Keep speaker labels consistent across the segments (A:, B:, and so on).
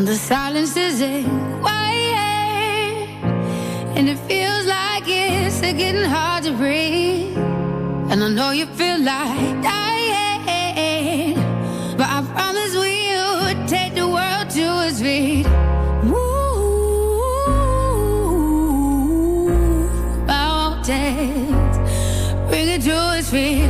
A: The silence isn't quiet, and it feels like it's getting hard to breathe. And I know you feel like dying, but I promise we would take the world to its feet. Move mountains, bring it to its feet.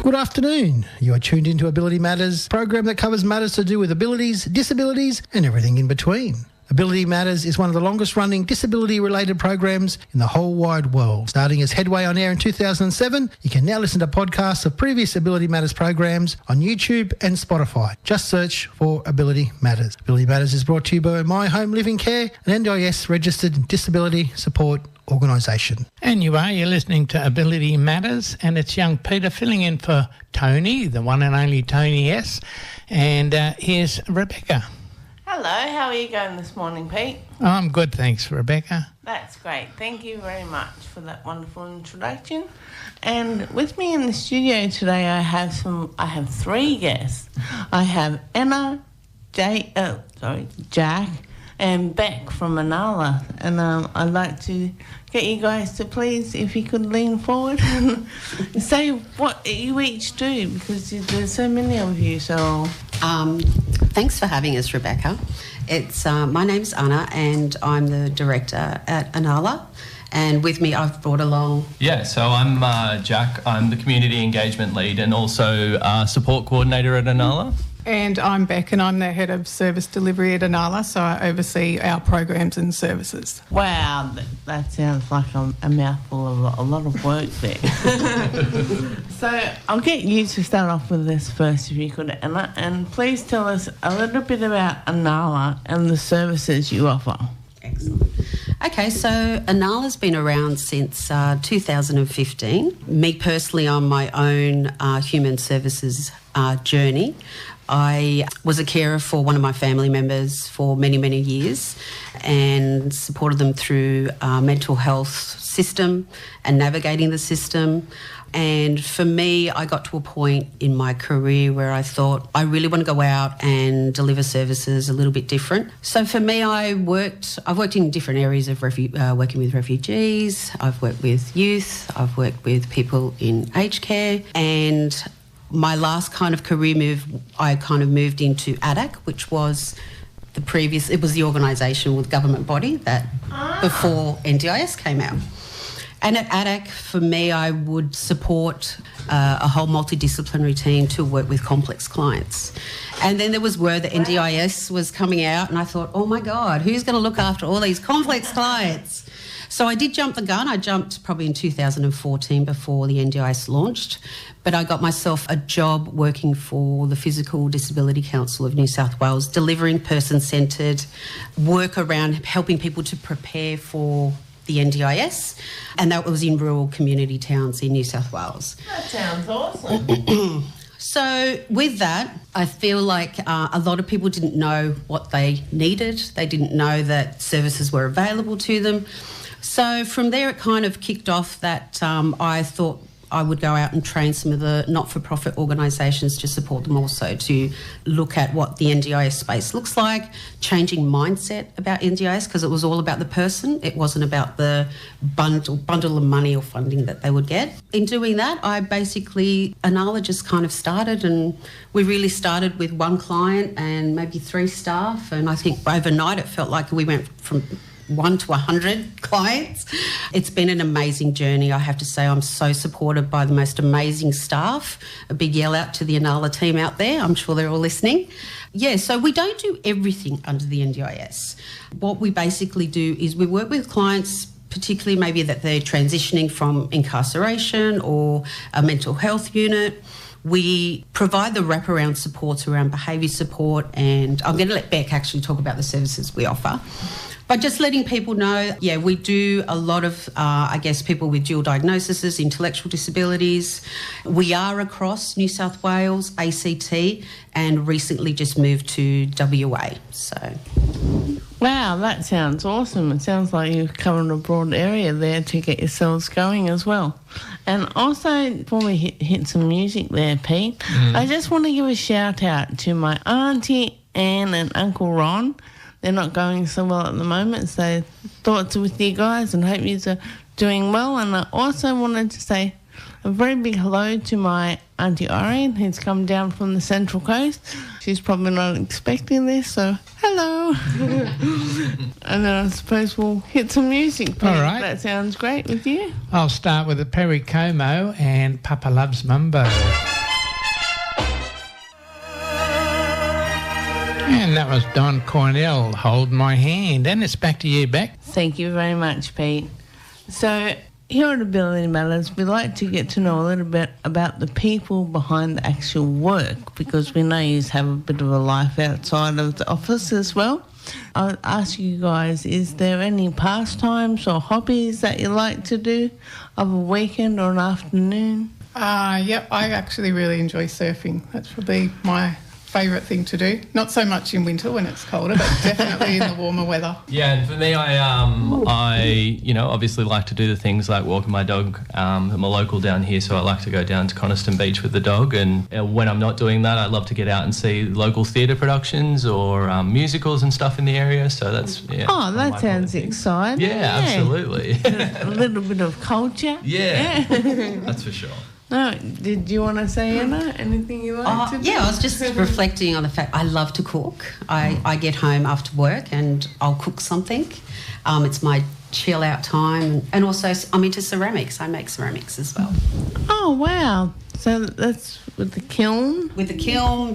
B: Good afternoon. You are tuned into Ability Matters, a program that covers matters to do with abilities, disabilities and everything in between. Ability Matters is one of the longest running disability-related programs in the whole wide world. Starting as Headway On Air in 2007, you can now listen to podcasts of previous Ability Matters programs on YouTube and Spotify. Just search for Ability Matters. Ability Matters is brought to you by My Home Living Care, an NDIS registered disability support organisation.
C: And you're listening to Ability Matters, and it's young Peter filling in for Tony, the one and only Tony S. And here's Rebecca.
D: Hello, how are you going this morning, Pete?
C: I'm good, thanks, Rebecca.
D: That's great. Thank you very much for that wonderful introduction. And with me in the studio today, I have three guests. I have Anna, Jack, and Beck from Anala. And I'd like to get you guys to please, if you could lean forward and say what you each do, because there's so many of you. So,
E: thanks for having us, Rebecca. It's my name's Anna, and I'm the director at Anala. And with me, I've brought along...
F: Yeah, so I'm Jack. I'm the community engagement lead and also support coordinator at Anala.
G: And I'm Beck, and I'm the head of service delivery at Anala, so I oversee our programs and services.
D: Wow, that sounds like a mouthful of a lot of work there. So I'll get you to start off with this first, if you could, Anna, and please tell us a little bit about Anala and the services you offer.
E: Excellent. Okay, so Anala's been around since 2015. Me personally, on my own human services journey, I was a carer for one of my family members for many, many years and supported them through mental health system and navigating the system. And for me, I got to a point in my career where I thought I really want to go out and deliver services a little bit different. So for me, I've worked in different areas of working with refugees, I've worked with youth, I've worked with people in aged care, and my last kind of career move, I kind of moved into ADAC, which was it was the organisation with government body that before NDIS came out. And at ADAC, for me, I would support a whole multidisciplinary team to work with complex clients. And then there was word that NDIS was coming out, and I thought, oh my God, who's going to look after all these complex clients? So I did jump the gun. I jumped probably in 2014 before the NDIS launched, but I got myself a job working for the Physical Disability Council of New South Wales, delivering person-centred work around helping people to prepare for the NDIS, and that was in rural community towns in New South Wales.
D: That sounds awesome.
E: So with that, I feel like a lot of people didn't know what they needed. They didn't know that services were available to them. So from there, it kind of kicked off that I thought I would go out and train some of the not-for-profit organisations to support them also to look at what the NDIS space looks like, changing mindset about NDIS, because it was all about the person. It wasn't about the bundle of money or funding that they would get. In doing that, Anala just kind of started, and we really started with one client and maybe 3 staff, and I think overnight it felt like we went from 1 to 100 clients. It's been an amazing journey. I have to say I'm so supported by the most amazing staff. A big yell out to the Anala team out there. I'm sure they're all listening. Yeah, so we don't do everything under the NDIS. What we basically do is we work with clients, particularly maybe that they're transitioning from incarceration or a mental health unit. We provide the wraparound supports around behaviour support, and I'm going to let Beck actually talk about the services we offer. But just letting people know, we do a lot of, people with dual diagnoses, intellectual disabilities. We are across New South Wales, ACT, and recently just moved to WA. So,
D: wow, that sounds awesome. It sounds like you've covered a broad area there to get yourselves going as well. And also, before we hit some music there, Pete, I just want to give a shout out to my Auntie Anne and Uncle Ron. They're not going so well at the moment, so thoughts with you guys and hope you're doing well. And I also wanted to say a very big hello to my Auntie Irene, who's come down from the Central Coast. She's probably not expecting this, so hello. And then I suppose we'll hit some music. Pete.
C: All right.
D: That sounds great with you.
C: I'll start with the Perry Como and Papa Loves Mumbo. And that was Don Cornell, Hold My Hand. And it's back to you, Beck.
D: Thank you very much, Pete. So here at Ability Matters, we like to get to know a little bit about the people behind the actual work, because we know you have a bit of a life outside of the office as well. I'll ask you guys, is there any pastimes or hobbies that you like to do of a weekend or an afternoon?
G: I actually really enjoy surfing. That's probably my favourite thing to do. Not so much in winter when it's colder, but definitely in the warmer weather.
F: Yeah, and for me, I obviously like to do the things like walking my dog. I'm a local down here, so I like to go down to Coniston Beach with the dog. And when I'm not doing that, I love to get out and see local theatre productions or musicals and stuff in the area. So that's
D: Oh, that sounds exciting.
F: Yeah, absolutely.
D: A little bit of culture.
F: Yeah. That's for sure.
D: No, did you want to say, Anna, anything you like to do?
E: Yeah, I was just reflecting on the fact I love to cook. I get home after work and I'll cook something. It's my chill out time. And also I'm into ceramics. I make ceramics as well.
D: Oh, wow. So that's with the kiln?
E: With the kiln,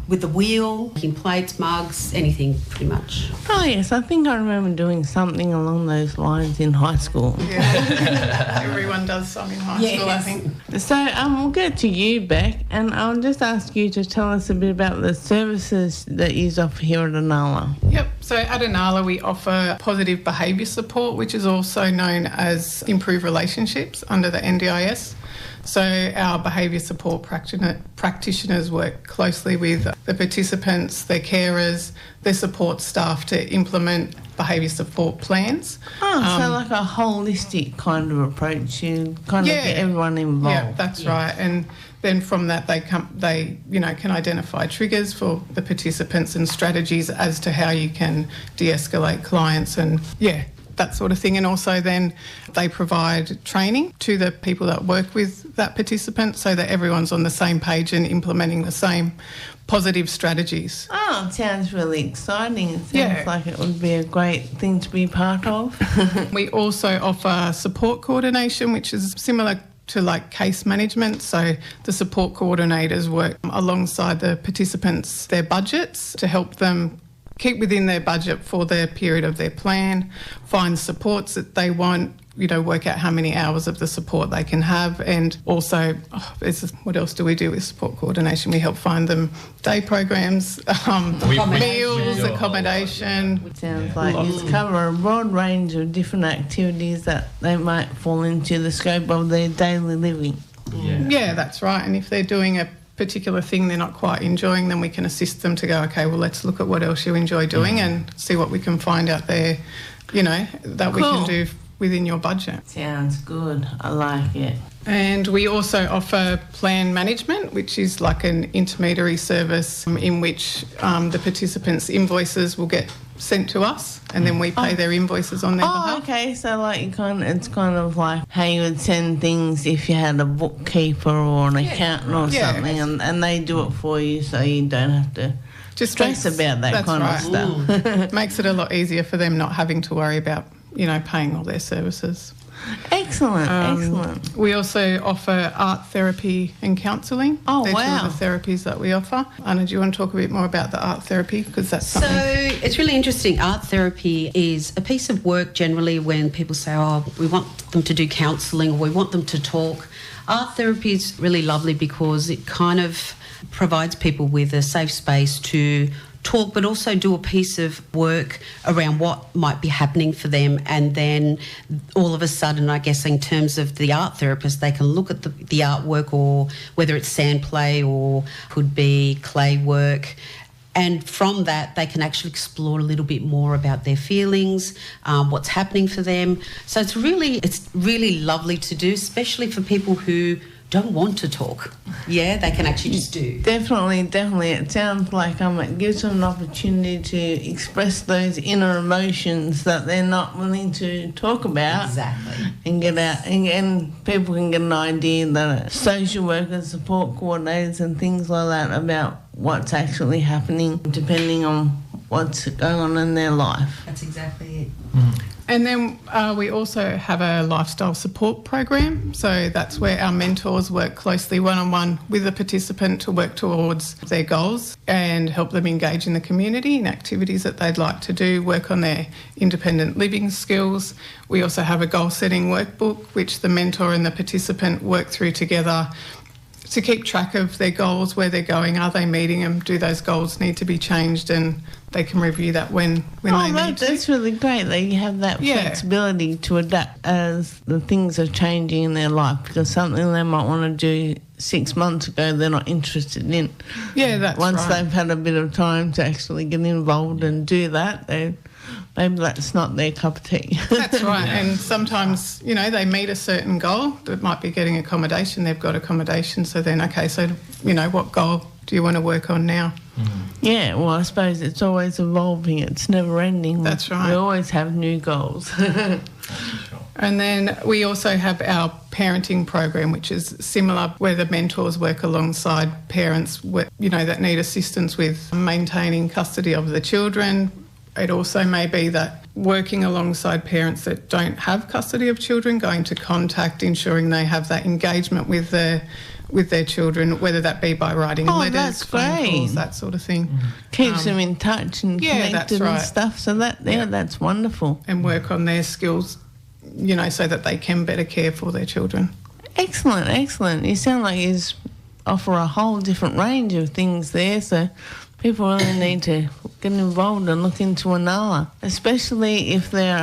E: with the wheel, making plates, mugs, anything pretty much.
D: Oh, yes, I think I remember doing something along those lines in high school.
G: Yeah, everyone does some in high school, I think.
D: So we'll get to you, Beck, and I'll just ask you to tell us a bit about the services that you offer here at Anala.
G: Yep, so at Anala we offer positive behaviour support, which is also known as improved relationships under the NDIS. So our behaviour support practitioners work closely with the participants, their carers, their support staff to implement behaviour support plans.
D: Oh, so like a holistic kind of approach. You kind of get everyone involved.
G: Yeah, that's right. And then from that they can identify triggers for the participants and strategies as to how you can de-escalate clients and that sort of thing. And also then they provide training to the people that work with that participant so that everyone's on the same page and implementing the same positive strategies.
D: Oh, it sounds really exciting. It sounds like it would be a great thing to be part of.
G: We also offer support coordination, which is similar to like case management. So the support coordinators work alongside the participants, their budgets, to help them keep within their budget for their period of their plan, find supports that they want, work out how many hours of the support they can have. And also, what else do we do with support coordination? We help find them day programs, meals, accommodation.
D: It sounds like you cover a broad range of different activities that they might fall into the scope of their daily living.
G: Yeah, that's right. And if they're doing a particular thing they're not quite enjoying, then we can assist them to go, okay, well, let's look at what else you enjoy doing and see what we can find out there, that we can do within your budget.
D: Sounds good. I like it.
G: And we also offer plan management, which is like an intermediary service in which the participants' invoices will get sent to us and then we pay their invoices on their behalf.
D: Okay, so like it's kind of like how you would send things if you had a bookkeeper or an accountant or something and they do it for you so you don't have to just stress about that kind of stuff.
G: Makes it a lot easier for them not having to worry about, paying all their services.
D: Excellent.
G: We also offer art therapy and counselling.
D: Oh,
G: They're
D: wow.
G: two of the therapies that we offer. Anna, do you want to talk a bit more about the art therapy? Because that's something...
E: So it's really interesting. Art therapy is a piece of work generally when people say, we want them to do counselling or we want them to talk. Art therapy is really lovely because it kind of provides people with a safe space to talk, but also do a piece of work around what might be happening for them. And then all of a sudden, I guess, in terms of the art therapist, they can look at the artwork, or whether it's sand play or could be clay work. And from that, they can actually explore a little bit more about their feelings, what's happening for them. So it's really lovely to do, especially for people who don't want to talk. Yeah, they can actually just do.
D: Definitely. It sounds like it gives them an opportunity to express those inner emotions that they're not willing to talk about.
E: Exactly.
D: And get out, and people can get an idea that social workers, support coordinators and things like that about what's actually happening depending on what's going on in their life.
E: That's exactly it.
G: And then we also have a lifestyle support program. So that's where our mentors work closely one-on-one with the participant to work towards their goals and help them engage in the community in activities that they'd like to do, work on their independent living skills. We also have a goal-setting workbook which the mentor and the participant work through together to keep track of their goals, where they're going, are they meeting them, do those goals need to be changed, and they can review that when they need to.
D: That's really great that you have that flexibility to adapt as the things are changing in their life, because something they might want to do 6 months ago they're not interested in.
G: Yeah, that's
D: Once
G: right.
D: they've had a bit of time to actually get involved and do that, maybe that's not their cup of tea.
G: That's right. And sometimes, they meet a certain goal. It might be getting accommodation. They've got accommodation. So then, okay, so, what goal do you want to work on now?
D: Yeah, well, I suppose it's always evolving. It's never ending.
G: That's right.
D: We always have new goals.
G: And then we also have our parenting program, which is similar, where the mentors work alongside parents, that need assistance with maintaining custody of the children. It also may be that working alongside parents that don't have custody of children, going to contact, ensuring they have that engagement with their children, whether that be by writing letters,
D: that's
G: phone
D: great.
G: calls, that sort of thing.
D: Keeps them in touch and connected and stuff. So that's wonderful.
G: And work on their skills, so that they can better care for their children.
D: Excellent. You sound like you offer a whole different range of things there. So people really need to get involved and look into Anala, especially if they're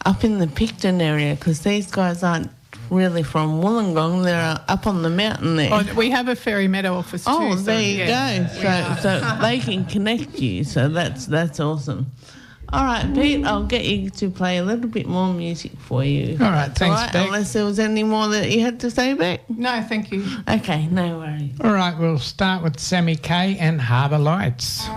D: up in the Picton area, because these guys aren't really from Wollongong. They're up on the mountain there.
G: Oh, we have a Fairy Meadow office too.
D: Oh, there you go. So they can connect you. So that's awesome. All right, Pete, I'll get you to play a little bit more music for you.
C: All right, thanks, Beck.
D: Unless there was any more that you had to say, Beck.
G: No, thank you.
D: Okay, no worries.
C: All right, we'll start with Sammy Kay and Harbour Lights.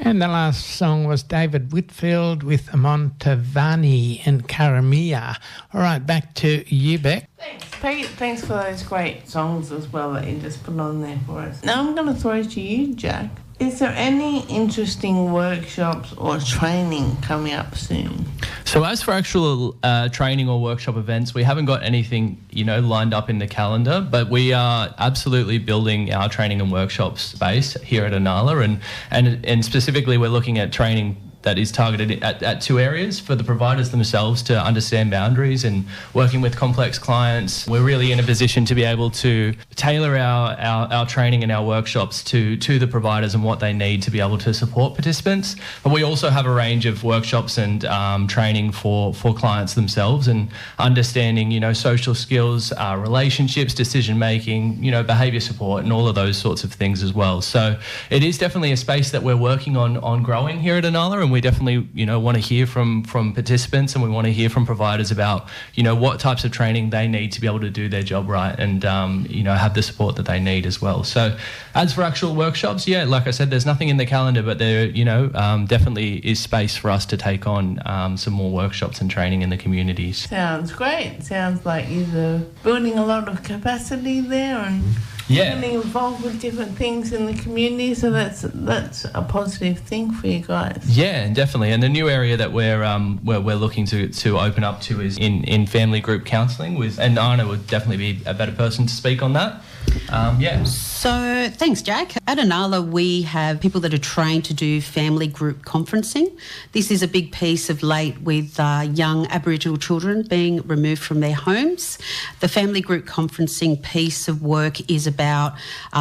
C: And the last song was David Whitfield with Montavani and Karamia. All right, back to you, Beck.
D: Thanks, Pete. Thanks for those great songs as well that you just put on there for us. Now I'm going to throw it to you, Jack. Is there any interesting workshops or training coming up soon?
F: So as for actual training or workshop events, we haven't got anything, lined up in the calendar, but we are absolutely building our training and workshop space here at Anala, and specifically we're looking at training that is targeted at two areas: for the providers themselves to understand boundaries and working with complex clients. We're really in a position to be able to tailor our training and our workshops to the providers and what they need to be able to support participants. But we also have a range of workshops and training for clients themselves, and understanding, social skills, relationships, decision making, behaviour support, and all of those sorts of things as well. So it is definitely a space that we're working on growing here at Anala, and we definitely, want to hear from participants, and we want to hear from providers about, what types of training they need to be able to do their job right, and, have the support that they need as well. So as for actual workshops, like I said, there's nothing in the calendar, but there, definitely is space for us to take on some more workshops and training in the communities.
D: Sounds great. Sounds like you're building a lot of capacity there and getting involved with different things in the community, so that's a positive thing for you guys.
F: Yeah, definitely. And the new area that we're looking to open up to is in family group counselling, and Anna would definitely be a better person to speak on that.
E: So thanks, Jack. At Anala, we have people that are trained to do family group conferencing. This is a big piece of late with young Aboriginal children being removed from their homes. The family group conferencing piece of work is about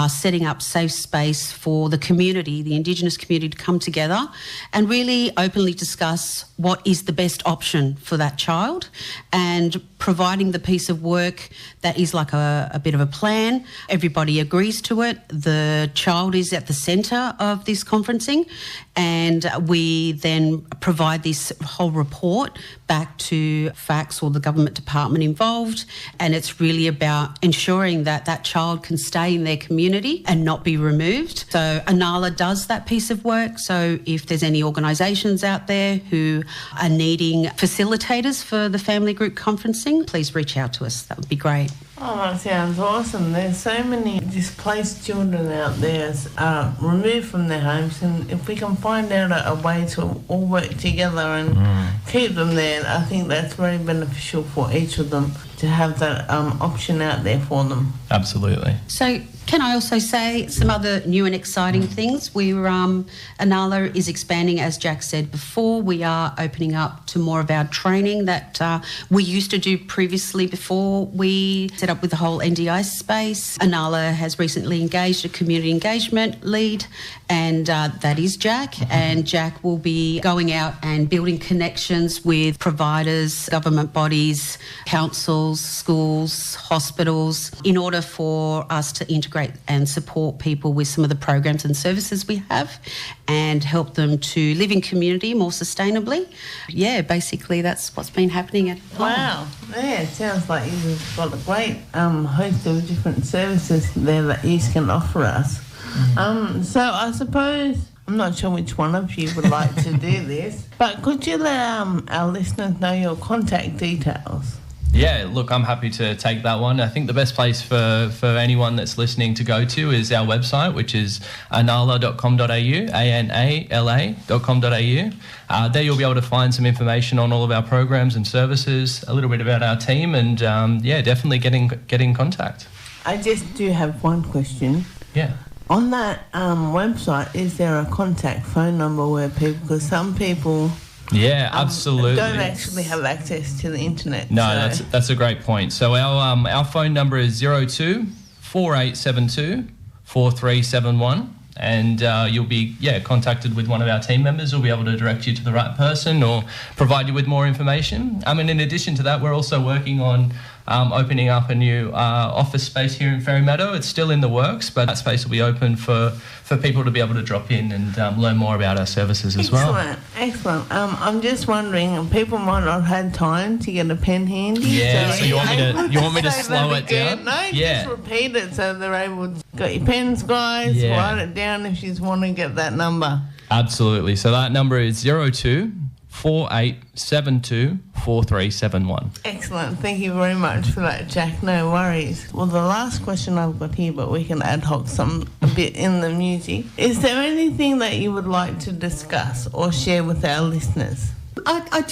E: setting up safe space for the community, the Indigenous community, to come together and really openly discuss what is the best option for that child, and providing the piece of work that is like a bit of a plan. Everybody agrees to it. The child is at the centre of this conferencing, and we then provide this whole report back to FACS or the government department involved, and it's really about ensuring that that child can stay in their community and not be removed. So Anala does that piece of work. So if there's any organisations out there who are needing facilitators for the family group conferencing, please reach out to us. That would be great.
D: Oh, that sounds awesome. There's so many displaced children out there removed from their homes, and if we can find out a way to all work together and keep them there, I think that's very beneficial for each of them to have that option out there for them.
F: Absolutely.
E: So can I also say some other new and exciting things? Anala is expanding, as Jack said before. We are opening up to more of our training that we used to do previously before we set up with the whole NDIS space. Anala has recently engaged a community engagement lead, and that is Jack. And Jack will be going out and building connections with providers, government bodies, councils, schools, hospitals, in order for us to integrate and support people with some of the programs and services we have and help them to live in community more sustainably. Yeah, basically that's what's been happening at home.
D: Wow. Yeah, it sounds like you've got a great host of different services there that you can offer us. So I suppose, I'm not sure which one of you would like to do this, but could you let our listeners know your contact details?
F: Yeah, look, I'm happy to take that one. I think the best place for anyone that's listening to go to is our website, which is anala.com.au, anala.com.au. There you'll be able to find some information on all of our programs and services, a little bit about our team, and definitely get in contact.
D: I just do have one question.
F: Yeah.
D: On that website, is there a contact phone number where people, because some people...
F: Yeah, absolutely.
D: Don't actually have access to the internet.
F: No, so. That's a great point. So our phone number is 02 4872 4371, and you'll be contacted with one of our team members who'll be able to direct you to the right person or provide you with more information. In addition to that, we're also working on opening up a new office space here in Fairy Meadow. It's still in the works, but that space will be open for people to be able to drop in and learn more about our services as well.
D: Excellent. I'm just wondering, people might not have had time to get a pen handy.
F: Yeah, so you want me to slow it down?
D: No, just repeat it so they're able to... Got your pens, guys? Yeah. Write it down if you want to get that number.
F: Absolutely. So that number is 02 4872 4371.
D: Excellent. Thank you very much for that, Jack. No worries. Well, the last question I've got here, but we can ad hoc a bit in the music. Is there anything that you would like to discuss or share with our listeners?
E: I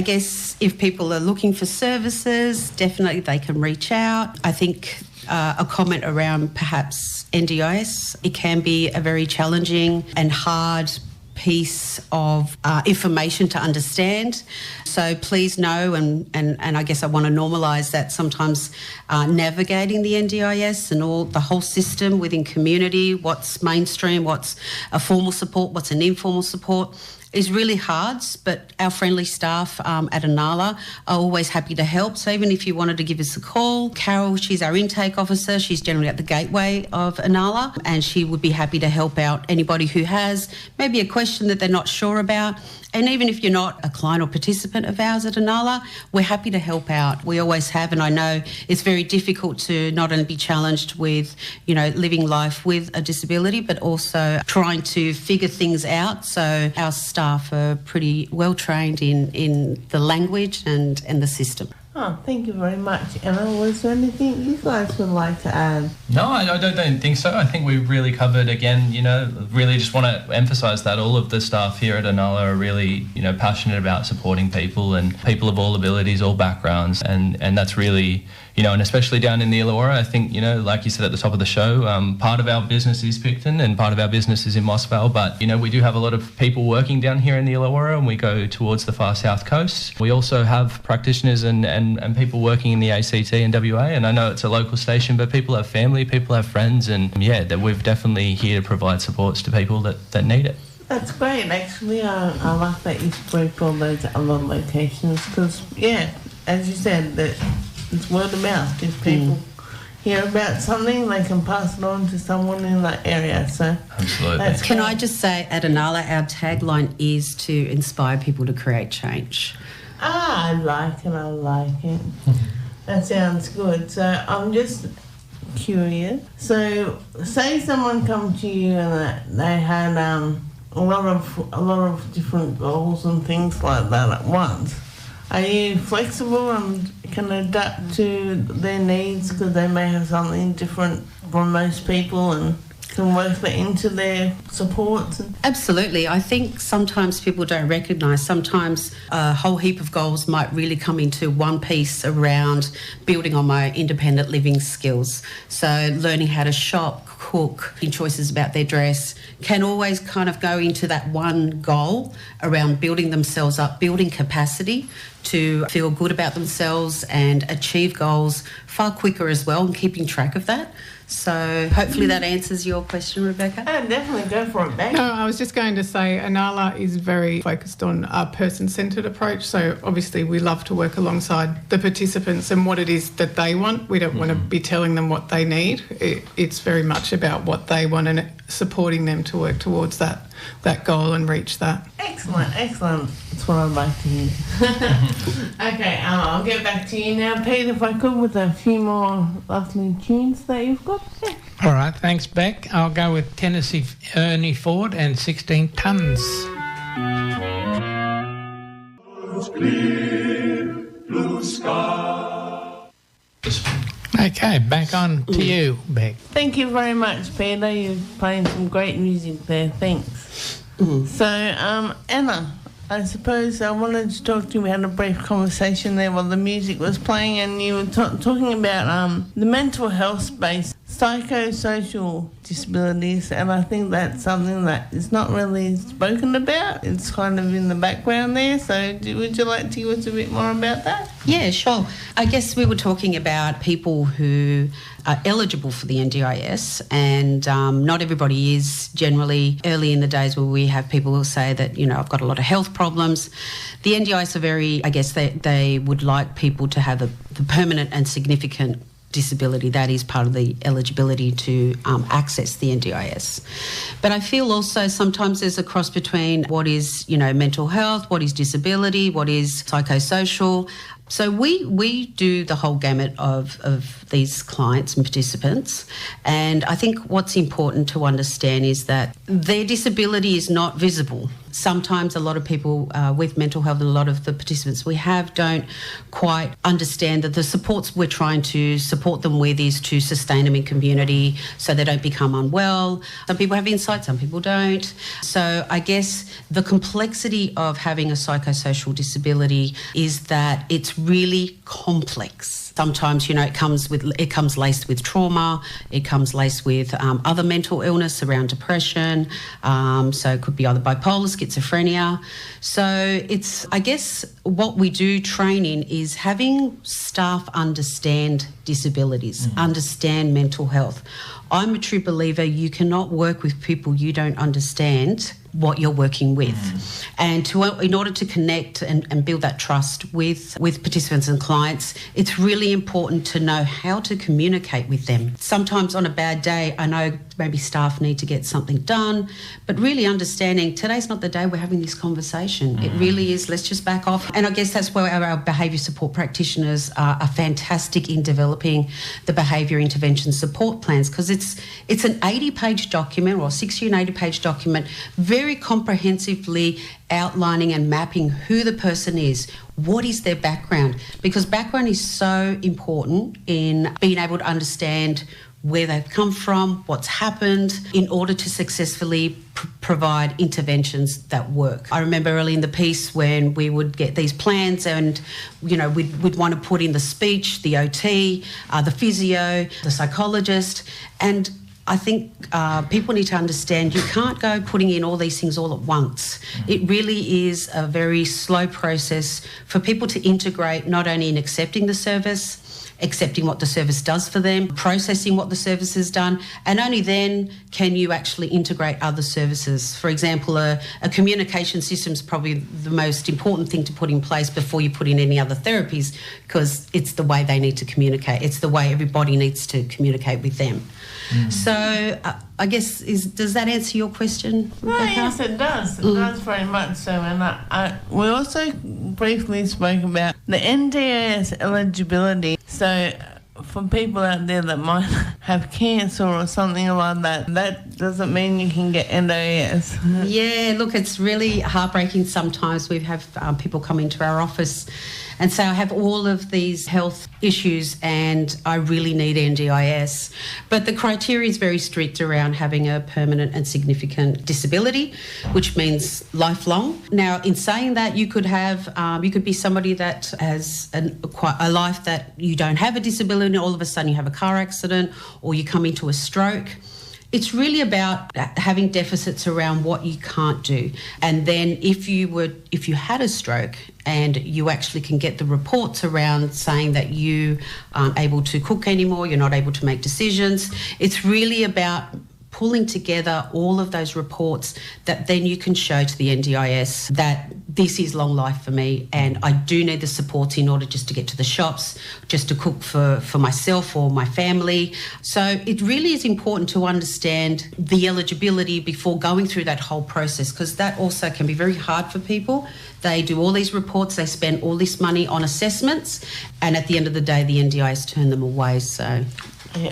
E: guess if people are looking for services, definitely they can reach out. I think a comment around perhaps NDIS, it can be a very challenging and hard piece of information to understand. So please know, and I guess I want to normalise that sometimes navigating the NDIS and the whole system within community, what's mainstream, what's a formal support, what's an informal support, is really hard, but our friendly staff at Anala are always happy to help. So even if you wanted to give us a call, Carol, she's our intake officer. She's generally at the gateway of Anala, and she would be happy to help out anybody who has maybe a question that they're not sure about. And even if you're not a client or participant of ours at Anala, we're happy to help out. We always have, and I know it's very difficult to not only be challenged with, living life with a disability, but also trying to figure things out. So our staff are pretty well trained in the language and the system.
D: Oh, thank you very much. Emma, was there anything you guys would like to add?
F: No, I don't think so. I think we've really covered, again, really just want to emphasise that all of the staff here at Anala are really, passionate about supporting people and people of all abilities, all backgrounds, and that's really, and especially down in the Illawarra, I think, like you said at the top of the show, part of our business is Picton and part of our business is in Mossvale, but, we do have a lot of people working down here in the Illawarra, and we go towards the far south coast. We also have practitioners and people working in the ACT and WA, and I know it's a local station, but people have family, people have friends, and that we're definitely here to provide supports to people that need it.
D: That's great, actually. I like that you spoke all those other locations because, as you said, that it's word of mouth. If people hear about something, they can pass it on to someone in that area. So,
F: absolutely.
E: Can I just say, at Anala, our tagline is to inspire people to create change.
D: I like it. That sounds good. So I'm just curious. So, say someone come to you and they had a lot of different goals and things like that at once. Are you flexible and can adapt to their needs because they may have something different from most people and can work that into their supports?
E: Absolutely. I think sometimes people don't recognise, sometimes a whole heap of goals might really come into one piece around building on my independent living skills. So learning how to shop, cook, making choices about their dress can always kind of go into that one goal around building themselves up, building capacity to feel good about themselves and achieve goals far quicker as well, and keeping track of that. So hopefully that answers your question, Rebecca.
D: Oh, definitely, go for it, Beck.
G: No, I was just going to say Anala is very focused on a person-centred approach. So obviously we love to work alongside the participants and what it is that they want. We don't want to be telling them what they need. It's very much about what they want and supporting them to work towards that goal and reach that.
D: Excellent. That's what I'd like to hear. Okay, I'll get back to you now, Pete, if I could, with a few more lovely tunes that you've got. Yeah.
C: All right, thanks, Beck. I'll go with Tennessee Ernie Ford and 16 Tons.
H: Clear blue sky.
C: Okay, back on to you, Beck.
D: Thank you very much, Peter. You're playing some great music there. Thanks. So, Anna, I suppose I wanted to talk to you. We had a brief conversation there while the music was playing, and you were talking about the mental health space, psychosocial disabilities, and I think that's something that is not really spoken about. It's kind of in the background there. So would you like to give us a bit more about that?
E: Yeah, sure. I guess we were talking about people who are eligible for the NDIS, and not everybody is. Generally, early in the days where we have people who say that, I've got a lot of health problems. The NDIS are very, I guess they would like people to have the permanent and significant disability. That is part of the eligibility to access the NDIS. But I feel also sometimes there's a cross between what is, mental health, what is disability, what is psychosocial. So we do the whole gamut of these clients and participants, and I think what's important to understand is that their disability is not visible. Sometimes a lot of people with mental health, and a lot of the participants we have, don't quite understand that the supports we're trying to support them with is to sustain them in community so they don't become unwell. Some people have insight, some people don't. So I guess the complexity of having a psychosocial disability is that it's really complex. Sometimes, it comes laced with trauma, it comes laced with other mental illness around depression, so it could be either bipolar, schizophrenia. So it's, I guess, what we do train in is having staff understand disabilities, understand mental health. I'm a true believer you cannot work with people you don't understand what you're working with. And in order to connect and build that trust with participants and clients, it's really important to know how to communicate with them. Sometimes on a bad day, I know maybe staff need to get something done, but really understanding today's not the day we're having this conversation. It really is. Let's just back off. And I guess that's where our behaviour support practitioners are fantastic in developing the behaviour intervention support plans, because it's an 80-page document, or 60 and 80-page document, very comprehensively outlining and mapping who the person is, what is their background, because background is so important in being able to understand where they've come from, what's happened, in order to successfully provide interventions that work. I remember early in the piece when we would get these plans and, we'd want to put in the speech, the OT, the physio, the psychologist, and I think people need to understand you can't go putting in all these things all at once. It really is a very slow process for people to integrate, not only in accepting the service, accepting what the service does for them, processing what the service has done, and only then can you actually integrate other services. For example, a communication system is probably the most important thing to put in place before you put in any other therapies, because it's the way they need to communicate. It's the way everybody needs to communicate with them. So I guess, does that answer your question, Rebecca?
D: Yes, it does. It does very much so. And we also briefly spoke about the NDIS eligibility. So for people out there that might have cancer or something like that, that doesn't mean you can get NDIS.
E: Yeah, look, it's really heartbreaking sometimes. We have people come into our office and say, I have all of these health issues and I really need NDIS. But the criteria is very strict around having a permanent and significant disability, which means lifelong. Now, in saying that, you could have, you could be somebody that has a life that you don't have a disability, and all of a sudden you have a car accident or you come into a stroke. It's really about having deficits around what you can't do. And then if you had a stroke and you actually can get the reports around saying that you aren't able to cook anymore, you're not able to make decisions, it's really about pulling together all of those reports that then you can show to the NDIS that this is long life for me and I do need the support in order just to get to the shops, just to cook for myself or my family. So it really is important to understand the eligibility before going through that whole process, because that also can be very hard for people. They do all these reports, they spend all this money on assessments, and at the end of the day, the NDIS turn them away. So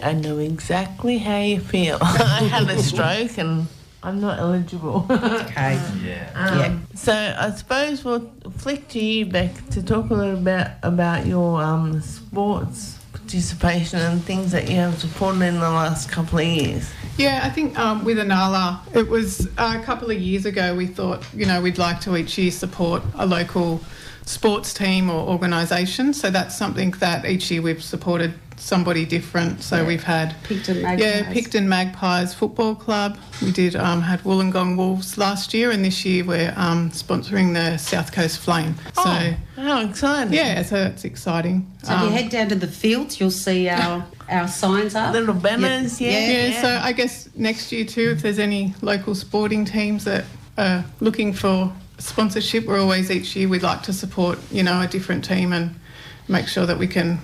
D: I know exactly how you feel. I had a stroke and I'm not eligible.
E: Okay.
D: Yeah. So I suppose we'll flick to you, Beck, to talk a little bit about your sports participation and things that you have supported in the last couple of years.
G: Yeah, I think with Anala, it was a couple of years ago we thought, we'd like to each year support a local sports team or organisation. So that's something that each year we've supported somebody different. So we've had
E: Picton Magpies.
G: Yeah, Picton Magpies Football Club. We did had Wollongong Wolves last year, and this year we're sponsoring the South Coast Flame. So
D: how exciting!
G: Yeah, so it's exciting.
E: So if you head down to the fields, you'll see our signs up.
D: Little banners,
G: yeah. So I guess next year too, if there's any local sporting teams that are looking for sponsorship, we're always each year we'd like to support, a different team and make sure that we can,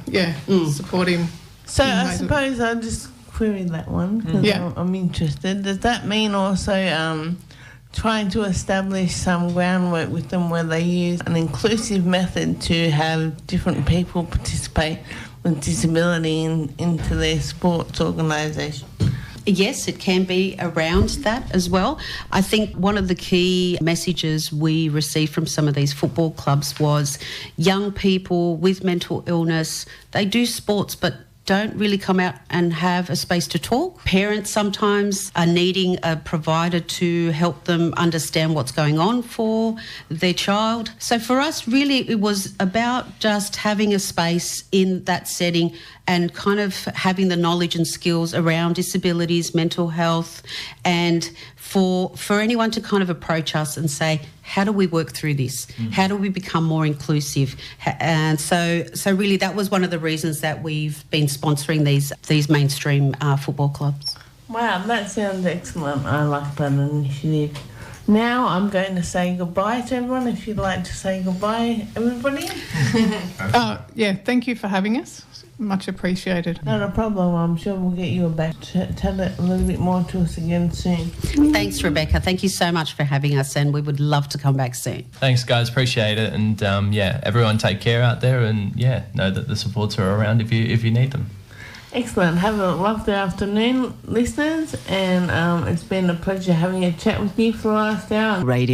G: support him.
D: So I suppose I'll just query that one because I'm interested. Does that mean also trying to establish some groundwork with them where they use an inclusive method to have different people participate with disability into their sports organisation?
E: Yes, it can be around that as well. I think one of the key messages we received from some of these football clubs was young people with mental illness, they do sports but don't really come out and have a space to talk. Parents sometimes are needing a provider to help them understand what's going on for their child. So for us, really, it was about just having a space in that setting and kind of having the knowledge and skills around disabilities, mental health, and for anyone to kind of approach us and say, how do we work through this? How do we become more inclusive? And so really that was one of the reasons that we've been sponsoring these mainstream football clubs.
D: Wow, that sounds excellent. I like that initiative. Now I'm going to say goodbye to everyone. If you'd like to say goodbye, everybody.
G: Thank you for having us. Much appreciated.
D: Not a problem. I'm sure we'll get you back to tell it a little bit more to us again soon.
E: Thanks, Rebecca. Thank you so much for having us, and we would love to come back soon.
F: Thanks, guys. Appreciate it. And, everyone take care out there and, know that the supports are around if you need them.
D: Excellent. Have a lovely afternoon, listeners. And it's been a pleasure having a chat with you for the last hour.
E: Radio.